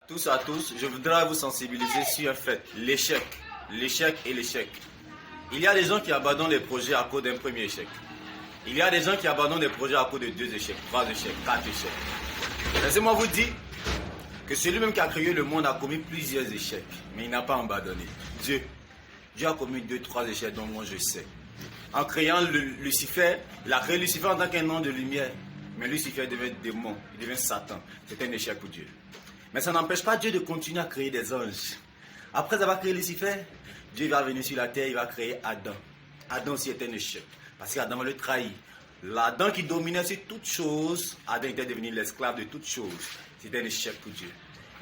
tous à tous, je voudrais vous sensibiliser sur un fait, l'échec. L'échec et l'échec. Il y a des gens qui abandonnent les projets à cause d'un premier échec. Il y a des gens qui abandonnent les projets à cause de 2 échecs, 3 échecs, 4 échecs. Laissez-moi vous dire que celui-même qui a créé le monde a commis plusieurs échecs, mais il n'a pas abandonné. Dieu a commis 2, 3 échecs dont moi je sais. En créant Lucifer, il a créé Lucifer en tant qu'un nom de lumière. Mais Lucifer devient démon, il devient Satan. C'est un échec pour Dieu. Mais ça n'empêche pas Dieu de continuer à créer des anges. Après avoir créé Lucifer, Dieu va venir sur la terre, il va créer Adam. Adam aussi est un échec. Parce qu'Adam le trahit. L'Adam qui dominait sur toutes choses, Adam était devenu l'esclave de toutes choses. C'était un échec pour Dieu.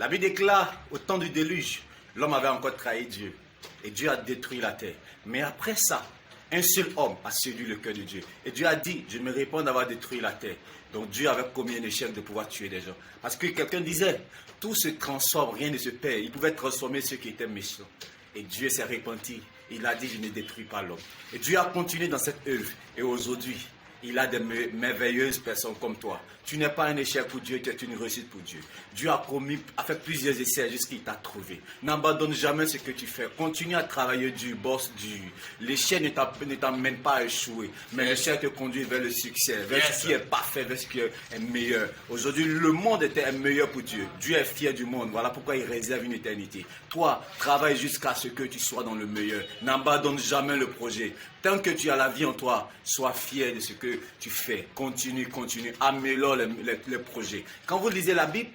La Bible déclare, au temps du déluge, l'homme avait encore trahi Dieu. Et Dieu a détruit la terre. Mais après ça, un seul homme a séduit le cœur de Dieu. Et Dieu a dit, je me réponds d'avoir détruit la terre. Donc Dieu avait commis un échec de pouvoir tuer des gens. Parce que quelqu'un disait, tout se transforme, rien ne se perd. Il pouvait transformer ceux qui étaient méchants. Et Dieu s'est repenti. Il a dit, je ne détruis pas l'homme. Et Dieu a continué dans cette œuvre. Et aujourd'hui, il a des merveilleuses personnes comme toi. Tu n'es pas un échec pour Dieu, tu es une réussite pour Dieu. Dieu a fait plusieurs essais jusqu'il t'a trouvé. N'abandonne jamais ce que tu fais. Continue à travailler dur, bosse dur. L'échec ne t'emmène pas à échouer, mais l'échec te conduit vers le succès, vers ce qui est parfait, vers ce qui est meilleur. Aujourd'hui, le monde était meilleur pour Dieu. Dieu est fier du monde. Voilà pourquoi il réserve une éternité. Toi, travaille jusqu'à ce que tu sois dans le meilleur. N'abandonne jamais le projet. Tant que tu as la vie en toi, sois fier de ce que tu fais. Continue, améliore les projets. Quand vous lisez la Bible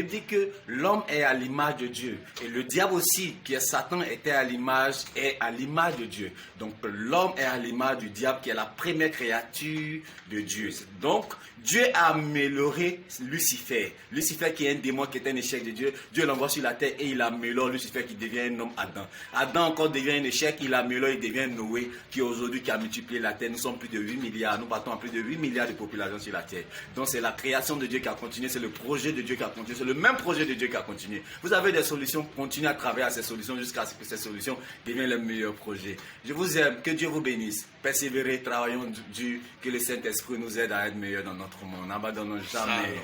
dit que l'homme est à l'image de Dieu. Et le diable aussi, qui est Satan, est à l'image de Dieu. Donc l'homme est à l'image du diable, qui est la première créature de Dieu. Donc Dieu a amélioré Lucifer. Lucifer qui est un démon, qui est un échec de Dieu. Dieu l'envoie sur la terre et il améliore Lucifer qui devient un homme Adam. Adam encore devient un échec, il améliore, il devient Noé qui aujourd'hui qui a multiplié la terre. Nous sommes plus de 8 milliards, nous partons à plus de 8 milliards de population sur la terre. Donc c'est la création de Dieu qui a continué, c'est le projet de Dieu qui a continué, c'est le même projet de Dieu qui a continué. Vous avez des solutions, continuez à travailler à ces solutions jusqu'à ce que ces solutions deviennent les meilleurs projets. Je vous aime, que Dieu vous bénisse. Persévérez, travaillons dur, que le Saint-Esprit nous aide à être meilleurs dans notre monde. N'abandonnons jamais.